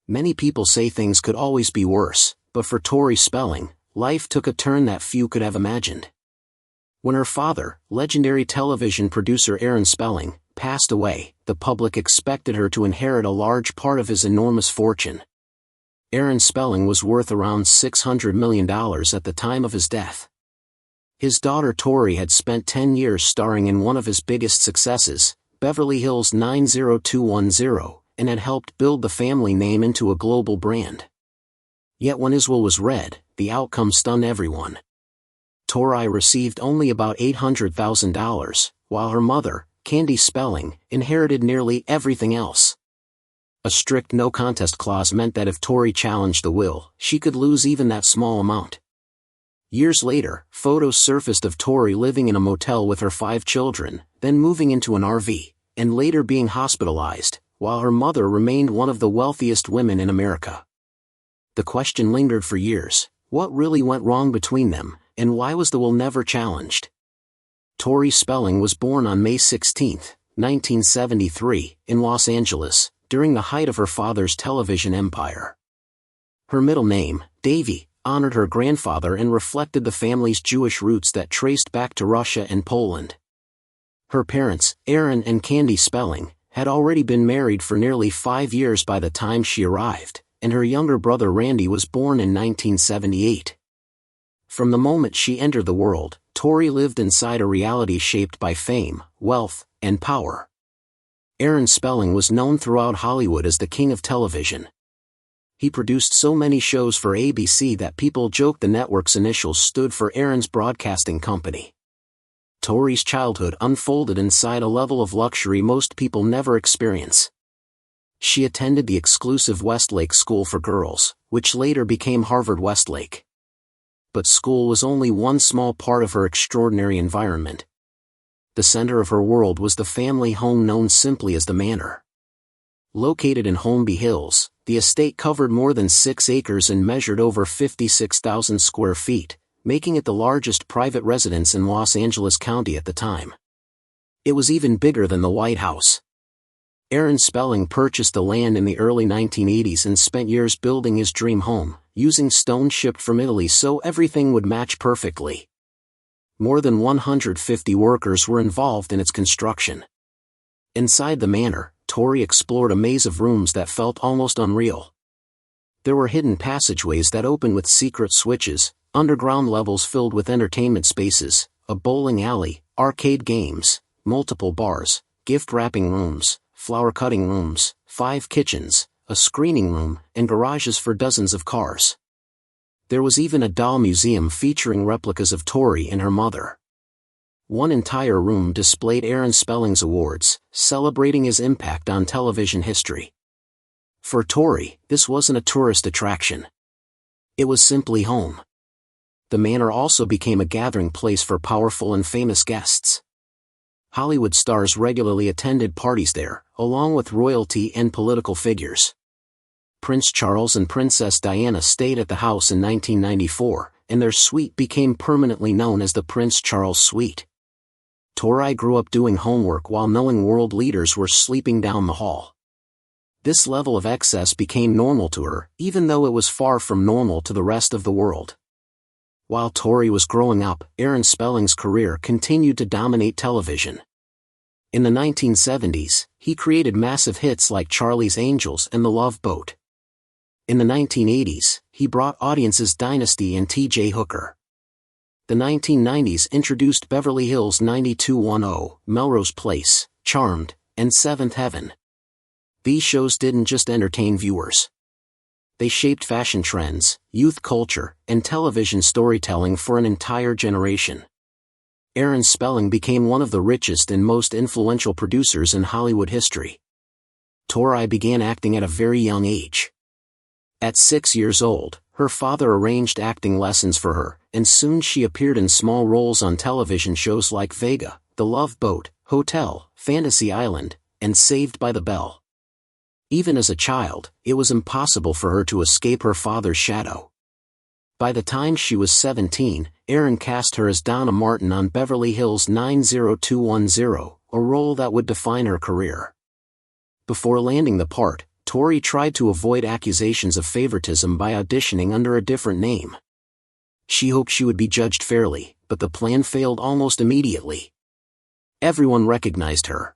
Many people say things could always be worse, but for Tori Spelling, life took a turn that few could have imagined. When her father, legendary television producer Aaron Spelling, passed away, the public expected her to inherit a large part of his enormous fortune. Aaron Spelling was worth around $600 million at the time of his death. His daughter Tori had spent 10 years starring in one of his biggest successes, Beverly Hills 90210, and had helped build the family name into a global brand. Yet when his will was read, the outcome stunned everyone. Tori received only about $800,000, while her mother, Candy Spelling, inherited nearly everything else. A strict no-contest clause meant that if Tori challenged the will, she could lose even that small amount. Years later, photos surfaced of Tori living in a motel with her 5 children, then moving into an RV, and later being hospitalized, while her mother remained one of the wealthiest women in America. The question lingered for years: what really went wrong between them, and why was the will never challenged? Tori Spelling was born on May 16, 1973, in Los Angeles, during the height of her father's television empire. Her middle name, Davy, honored her grandfather and reflected the family's Jewish roots that traced back to Russia and Poland. Her parents, Aaron and Candy Spelling, had already been married for nearly 5 years by the time she arrived, and her younger brother Randy was born in 1978. From the moment she entered the world, Tori lived inside a reality shaped by fame, wealth, and power. Aaron Spelling was known throughout Hollywood as the king of television. He produced so many shows for ABC that people joked the network's initials stood for Aaron's Broadcasting Company. Tori's childhood unfolded inside a level of luxury most people never experience. She attended the exclusive Westlake School for Girls, which later became Harvard Westlake. But school was only one small part of her extraordinary environment. The center of her world was the family home known simply as the Manor. Located in Holmby Hills, the estate covered more than 6 acres and measured over 56,000 square feet, making it the largest private residence in Los Angeles County at the time. It was even bigger than the White House. Aaron Spelling purchased the land in the early 1980s and spent years building his dream home, using stone shipped from Italy so everything would match perfectly. More than 150 workers were involved in its construction. Inside the manor, Tori explored a maze of rooms that felt almost unreal. There were hidden passageways that opened with secret switches, underground levels filled with entertainment spaces, a bowling alley, arcade games, multiple bars, gift wrapping rooms, flower cutting rooms, 5 kitchens, a screening room, and garages for dozens of cars. There was even a doll museum featuring replicas of Tori and her mother. One entire room displayed Aaron Spelling's awards, celebrating his impact on television history. For Tori, this wasn't a tourist attraction. It was simply home. The manor also became a gathering place for powerful and famous guests. Hollywood stars regularly attended parties there, along with royalty and political figures. Prince Charles and Princess Diana stayed at the house in 1994, and their suite became permanently known as the Prince Charles Suite. Tori grew up doing homework while knowing world leaders were sleeping down the hall. This level of excess became normal to her, even though it was far from normal to the rest of the world. While Tori was growing up, Aaron Spelling's career continued to dominate television. In the 1970s, he created massive hits like Charlie's Angels and The Love Boat. In the 1980s, he brought audiences Dynasty and T.J. Hooker. The 1990s introduced Beverly Hills 90210, Melrose Place, Charmed, and Seventh Heaven. These shows didn't just entertain viewers. They shaped fashion trends, youth culture, and television storytelling for an entire generation. Aaron Spelling became one of the richest and most influential producers in Hollywood history. Tori began acting at a very young age. At 6 years old, her father arranged acting lessons for her, and soon she appeared in small roles on television shows like Vega, The Love Boat, Hotel, Fantasy Island, and Saved by the Bell. Even as a child, it was impossible for her to escape her father's shadow. By the time she was 17, Aaron cast her as Donna Martin on Beverly Hills 90210, a role that would define her career. Before landing the part, Tori tried to avoid accusations of favoritism by auditioning under a different name. She hoped she would be judged fairly, but the plan failed almost immediately. Everyone recognized her.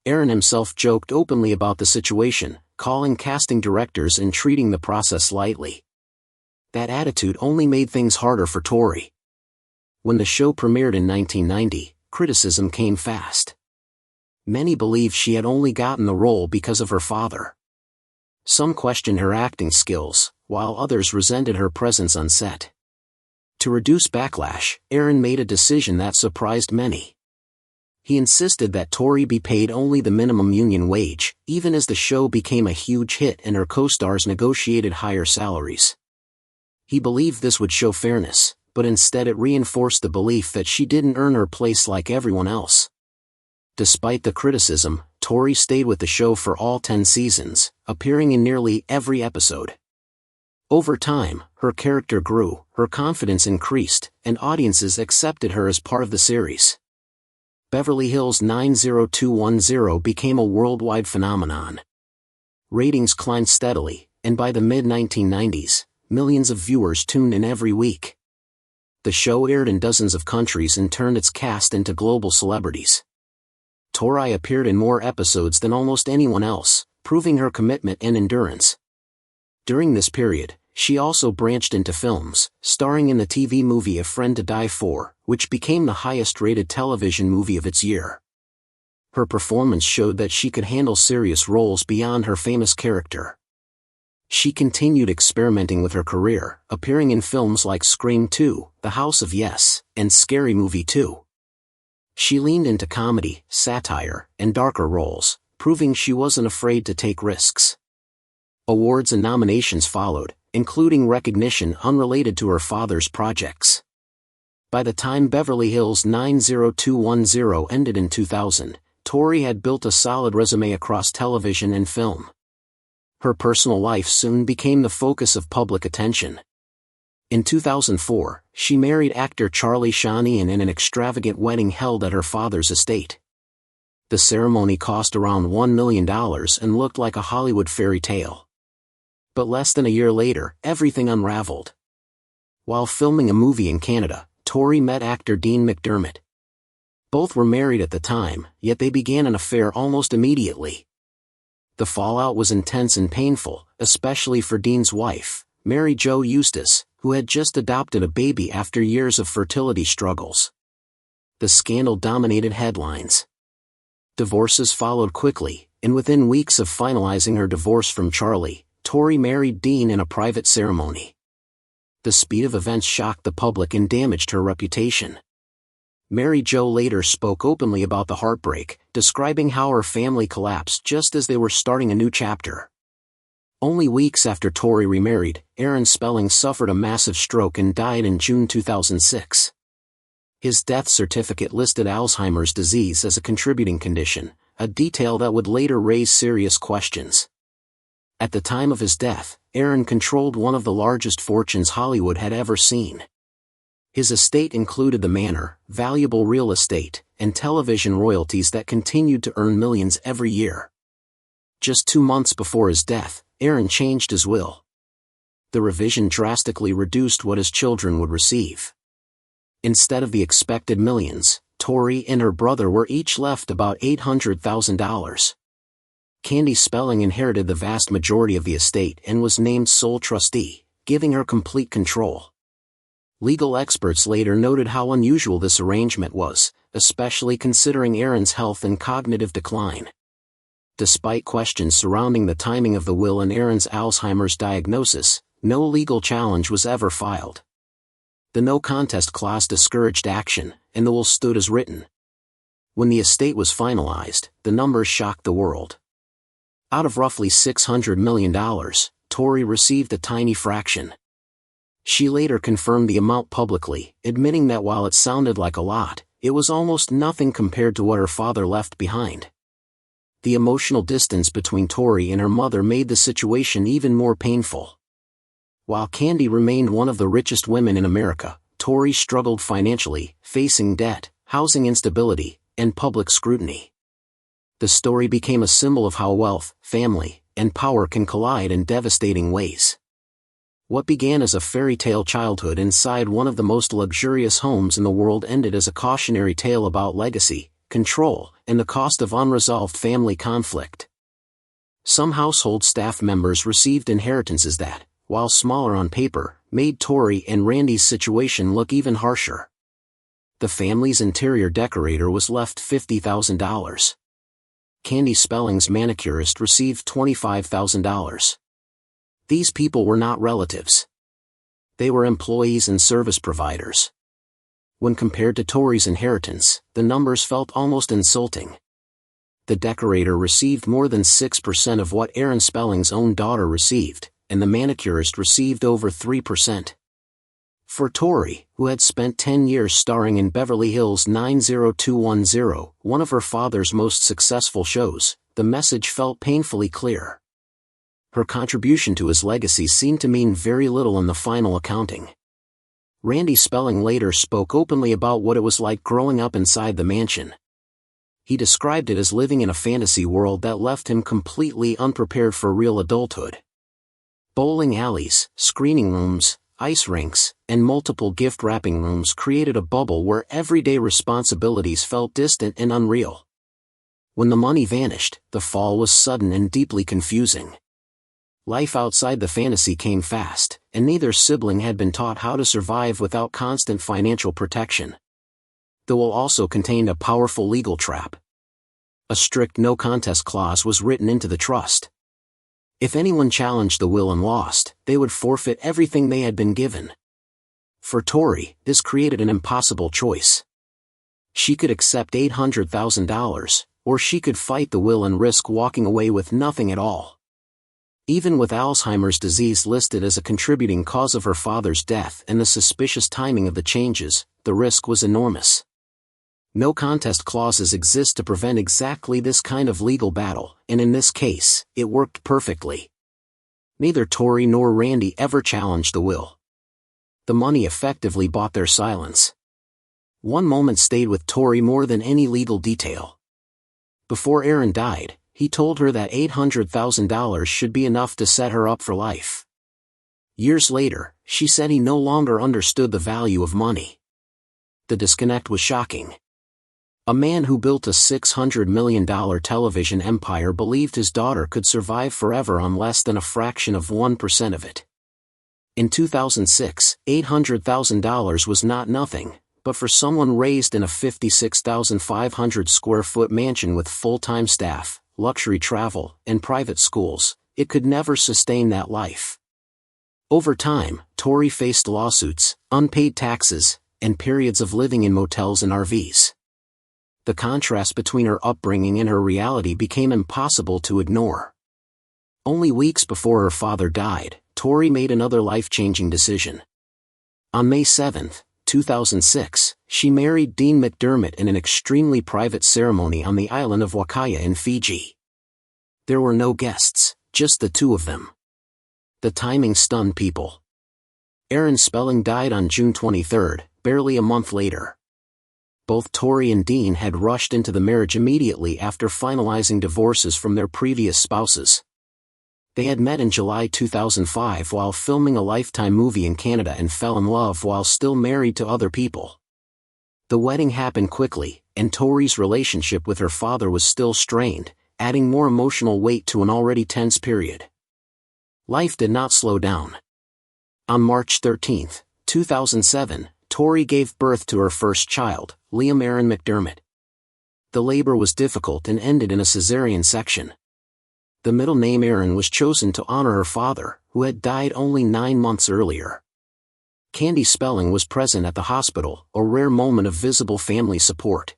Aaron himself joked openly about the situation, calling casting directors and treating the process lightly. That attitude only made things harder for Tori. When the show premiered in 1990, criticism came fast. Many believed she had only gotten the role because of her father. Some questioned her acting skills, while others resented her presence on set. To reduce backlash, Aaron made a decision that surprised many. He insisted that Tori be paid only the minimum union wage, even as the show became a huge hit and her co-stars negotiated higher salaries. He believed this would show fairness, but instead it reinforced the belief that she didn't earn her place like everyone else. Despite the criticism, Tori stayed with the show for all 10 seasons, appearing in nearly every episode. Over time, her character grew, her confidence increased, and audiences accepted her as part of the series. Beverly Hills 90210 became a worldwide phenomenon. Ratings climbed steadily, and by the mid-1990s, millions of viewers tuned in every week. The show aired in dozens of countries and turned its cast into global celebrities. Tori appeared in more episodes than almost anyone else, proving her commitment and endurance. During this period, she also branched into films, starring in the TV movie A Friend to Die For, which became the highest-rated television movie of its year. Her performance showed that she could handle serious roles beyond her famous character. She continued experimenting with her career, appearing in films like Scream 2, The House of Yes, and Scary Movie 2. She leaned into comedy, satire, and darker roles, proving she wasn't afraid to take risks. Awards and nominations followed, including recognition unrelated to her father's projects. By the time Beverly Hills 90210 ended in 2000, Tori had built a solid resume across television and film. Her personal life soon became the focus of public attention. In 2004, she married actor Charlie Sheen in an extravagant wedding held at her father's estate. The ceremony cost around $1 million and looked like a Hollywood fairy tale. But less than a year later, everything unraveled. While filming a movie in Canada, Tori met actor Dean McDermott. Both were married at the time, yet they began an affair almost immediately. The fallout was intense and painful, especially for Dean's wife, Mary Jo Eustace, who had just adopted a baby after years of fertility struggles. The scandal dominated headlines. Divorces followed quickly, and within weeks of finalizing her divorce from Charlie, Tori married Dean in a private ceremony. The speed of events shocked the public and damaged her reputation. Mary Jo later spoke openly about the heartbreak, describing how her family collapsed just as they were starting a new chapter. Only weeks after Tori remarried, Aaron Spelling suffered a massive stroke and died in June 2006. His death certificate listed Alzheimer's disease as a contributing condition, a detail that would later raise serious questions. At the time of his death, Aaron controlled one of the largest fortunes Hollywood had ever seen. His estate included the manor, valuable real estate, and television royalties that continued to earn millions every year. Just 2 months before his death, Aaron changed his will. The revision drastically reduced what his children would receive. Instead of the expected millions, Tori and her brother were each left about $800,000. Candy Spelling inherited the vast majority of the estate and was named sole trustee, giving her complete control. Legal experts later noted how unusual this arrangement was, especially considering Aaron's health and cognitive decline. Despite questions surrounding the timing of the will and Aaron's Alzheimer's diagnosis, no legal challenge was ever filed. The no contest clause discouraged action, and the will stood as written. When the estate was finalized, the numbers shocked the world. Out of roughly $600 million, Tori received a tiny fraction. She later confirmed the amount publicly, admitting that while it sounded like a lot, it was almost nothing compared to what her father left behind. The emotional distance between Tori and her mother made the situation even more painful. While Candy remained one of the richest women in America, Tori struggled financially, facing debt, housing instability, and public scrutiny. The story became a symbol of how wealth, family, and power can collide in devastating ways. What began as a fairy tale childhood inside one of the most luxurious homes in the world ended as a cautionary tale about legacy, control, and the cost of unresolved family conflict. Some household staff members received inheritances that, while smaller on paper, made Tori and Randy's situation look even harsher. The family's interior decorator was left $50,000. Candy Spelling's manicurist received $25,000. These people were not relatives. They were employees and service providers. When compared to Tori's inheritance, the numbers felt almost insulting. The decorator received more than 6% of what Aaron Spelling's own daughter received, and the manicurist received over 3%. For Tori, who had spent 10 years starring in Beverly Hills 90210, one of her father's most successful shows, the message felt painfully clear. Her contribution to his legacy seemed to mean very little in the final accounting. Randy Spelling later spoke openly about what it was like growing up inside the mansion. He described it as living in a fantasy world that left him completely unprepared for real adulthood. Bowling alleys, screening rooms, ice rinks, and multiple gift-wrapping rooms created a bubble where everyday responsibilities felt distant and unreal. When the money vanished, the fall was sudden and deeply confusing. Life outside the fantasy came fast, and neither sibling had been taught how to survive without constant financial protection. The will also contained a powerful legal trap. A strict no-contest clause was written into the trust. If anyone challenged the will and lost, they would forfeit everything they had been given. For Tori, this created an impossible choice. She could accept $800,000, or she could fight the will and risk walking away with nothing at all. Even with Alzheimer's disease listed as a contributing cause of her father's death and the suspicious timing of the changes, the risk was enormous. No contest clauses exist to prevent exactly this kind of legal battle, and in this case, it worked perfectly. Neither Tori nor Randy ever challenged the will. The money effectively bought their silence. One moment stayed with Tori more than any legal detail. Before Aaron died, he told her that $800,000 should be enough to set her up for life. Years later, she said he no longer understood the value of money. The disconnect was shocking. A man who built a $600 million television empire believed his daughter could survive forever on less than a fraction of 1% of it. In 2006, $800,000 was not nothing, but for someone raised in a 56,500 square foot mansion with full-time staff, luxury travel, and private schools, it could never sustain that life. Over time, Tori faced lawsuits, unpaid taxes, and periods of living in motels and RVs. The contrast between her upbringing and her reality became impossible to ignore. Only weeks before her father died, Tori made another life-changing decision. On May 7, 2006, she married Dean McDermott in an extremely private ceremony on the island of Wakaya in Fiji. There were no guests, just the two of them. The timing stunned people. Aaron Spelling died on June 23, barely a month later. Both Tori and Dean had rushed into the marriage immediately after finalizing divorces from their previous spouses. They had met in July 2005 while filming a Lifetime movie in Canada and fell in love while still married to other people. The wedding happened quickly, and Tori's relationship with her father was still strained, adding more emotional weight to an already tense period. Life did not slow down. On March 13, 2007, Tori gave birth to her first child, Liam Aaron McDermott. The labor was difficult and ended in a cesarean section. The middle name Aaron was chosen to honor her father, who had died only 9 months earlier. Candy Spelling was present at the hospital, a rare moment of visible family support.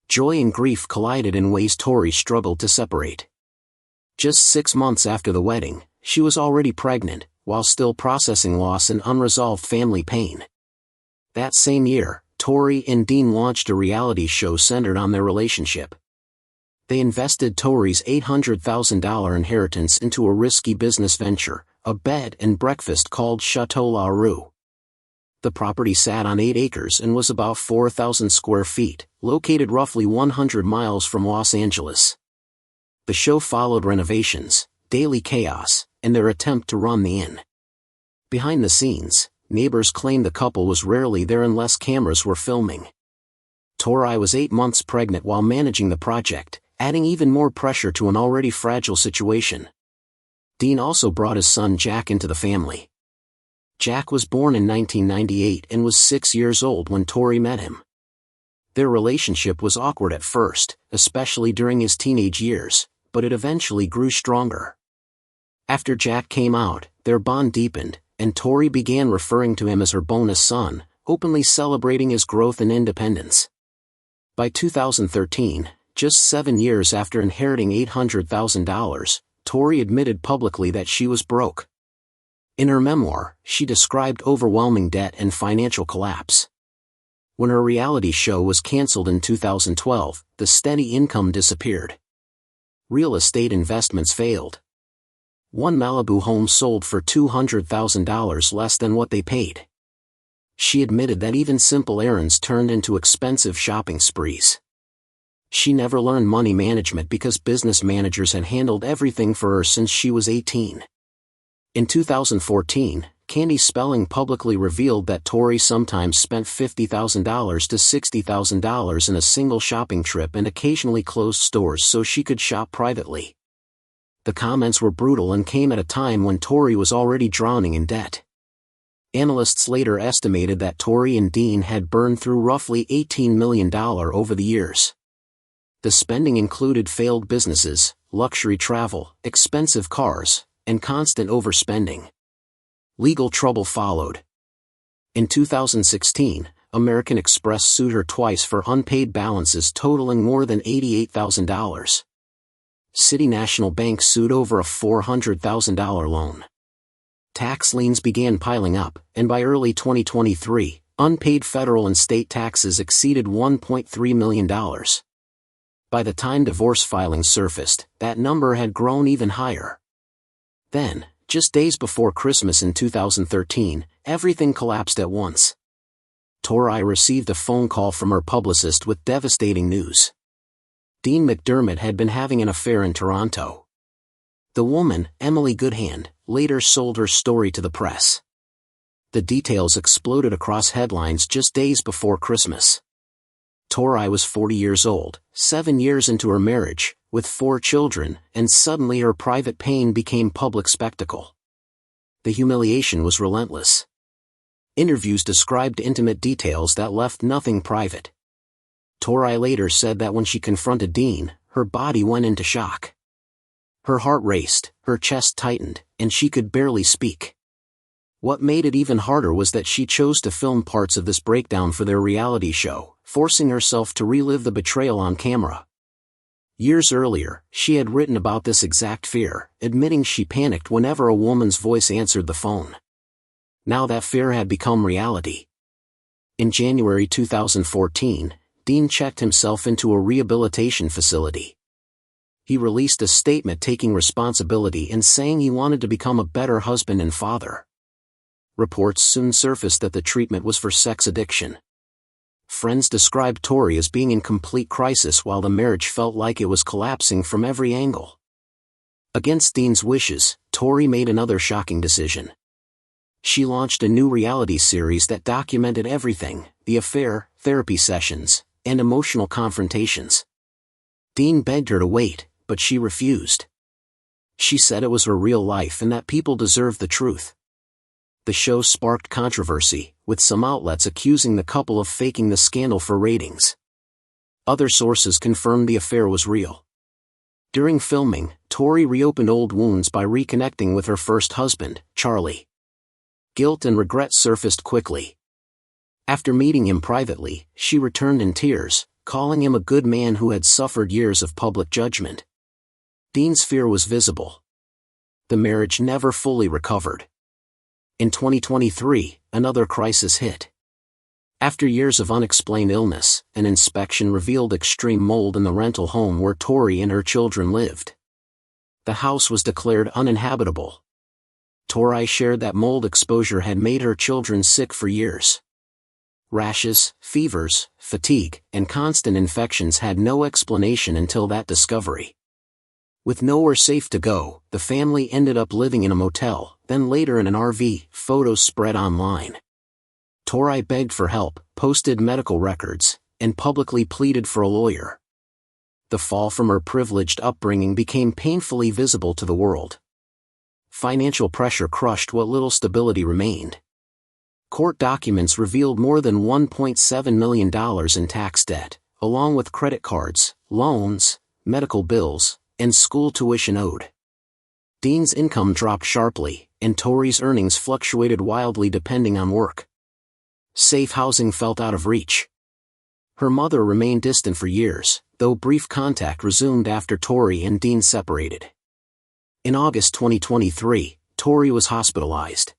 Joy and grief collided in ways Tori struggled to separate. Just 6 months after the wedding, she was already pregnant, while still processing loss and unresolved family pain. That same year, Tori and Dean launched a reality show centered on their relationship. They invested Tori's $800,000 inheritance into a risky business venture, a bed and breakfast called Chateau La Rue. The property sat on 8 acres and was about 4,000 square feet, located roughly 100 miles from Los Angeles. The show followed renovations, daily chaos, and their attempt to run the inn. Behind the scenes, neighbors claimed the couple was rarely there unless cameras were filming. Tori was 8 months pregnant while managing the project, adding even more pressure to an already fragile situation. Dean also brought his son Jack into the family. Jack was born in 1998 and was 6 years old when Tori met him. Their relationship was awkward at first, especially during his teenage years, but it eventually grew stronger. After Jack came out, their bond deepened, and Tori began referring to him as her bonus son, openly celebrating his growth and independence. By 2013, just 7 years after inheriting $800,000, Tori admitted publicly that she was broke. In her memoir, she described overwhelming debt and financial collapse. When her reality show was canceled in 2012, the steady income disappeared. Real estate investments failed. One Malibu home sold for $200,000 less than what they paid. She admitted that even simple errands turned into expensive shopping sprees. She never learned money management because business managers had handled everything for her since she was 18. In 2014, Tori Spelling publicly revealed that Tori sometimes spent $50,000 to $60,000 in a single shopping trip and occasionally closed stores so she could shop privately. The comments were brutal and came at a time when Tori was already drowning in debt. Analysts later estimated that Tori and Dean had burned through roughly $18 million over the years. The spending included failed businesses, luxury travel, expensive cars, and constant overspending. Legal trouble followed. In 2016, American Express sued her twice for unpaid balances totaling more than $88,000. City National Bank sued over a $400,000 loan. Tax liens began piling up, and by early 2023, unpaid federal and state taxes exceeded $1.3 million. By the time divorce filings surfaced, that number had grown even higher. Then, just days before Christmas in 2013, everything collapsed at once. Tori received a phone call from her publicist with devastating news. Dean McDermott had been having an affair in Toronto. The woman, Emily Goodhand, later sold her story to the press. The details exploded across headlines just days before Christmas. Tori was 40 years old, 7 years into her marriage, with 4 children, and suddenly her private pain became public spectacle. The humiliation was relentless. Interviews described intimate details that left nothing private. Tori later said that when she confronted Dean, her body went into shock. Her heart raced, her chest tightened, and she could barely speak. What made it even harder was that she chose to film parts of this breakdown for their reality show, forcing herself to relive the betrayal on camera. Years earlier, she had written about this exact fear, admitting she panicked whenever a woman's voice answered the phone. Now that fear had become reality. In January 2014, Dean checked himself into a rehabilitation facility. He released a statement taking responsibility and saying he wanted to become a better husband and father. Reports soon surfaced that the treatment was for sex addiction. Friends described Tori as being in complete crisis while the marriage felt like it was collapsing from every angle. Against Dean's wishes, Tori made another shocking decision. She launched a new reality series that documented everything: the affair, therapy sessions, and emotional confrontations. Dean begged her to wait, but she refused. She said it was her real life and that people deserved the truth. The show sparked controversy, with some outlets accusing the couple of faking the scandal for ratings. Other sources confirmed the affair was real. During filming, Tori reopened old wounds by reconnecting with her first husband, Charlie. Guilt and regret surfaced quickly. After meeting him privately, she returned in tears, calling him a good man who had suffered years of public judgment. Dean's fear was visible. The marriage never fully recovered. In 2023, another crisis hit. After years of unexplained illness, an inspection revealed extreme mold in the rental home where Tori and her children lived. The house was declared uninhabitable. Tori shared that mold exposure had made her children sick for years. Rashes, fevers, fatigue, and constant infections had no explanation until that discovery. With nowhere safe to go, the family ended up living in a motel, then later in an RV. Photos spread online. Tori begged for help, posted medical records, and publicly pleaded for a lawyer. The fall from her privileged upbringing became painfully visible to the world. Financial pressure crushed what little stability remained. Court documents revealed more than $1.7 million in tax debt, along with credit cards, loans, medical bills, and school tuition owed. Dean's income dropped sharply, and Tori's earnings fluctuated wildly depending on work. Safe housing felt out of reach. Her mother remained distant for years, though brief contact resumed after Tori and Dean separated. In August 2023, Tori was hospitalized.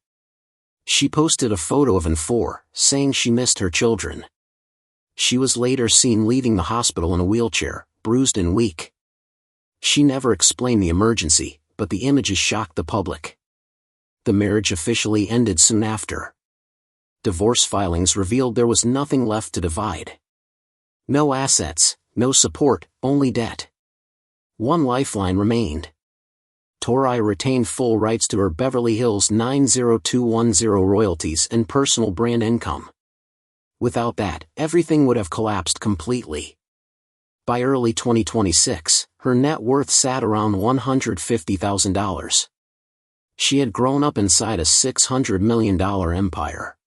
She posted a photo of N4, saying she missed her children. She was later seen leaving the hospital in a wheelchair, bruised and weak. She never explained the emergency, but the images shocked the public. The marriage officially ended soon after. Divorce filings revealed there was nothing left to divide. No assets, no support, only debt. One lifeline remained. Tori retained full rights to her Beverly Hills 90210 royalties and personal brand income. Without that, everything would have collapsed completely. By early 2026, her net worth sat around $150,000. She had grown up inside a $600 million empire.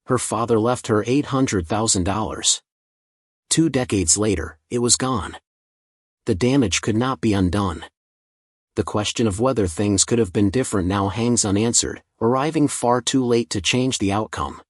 Her father left her $800,000. 2 decades later, it was gone. The damage could not be undone. The question of whether things could have been different now hangs unanswered, arriving far too late to change the outcome.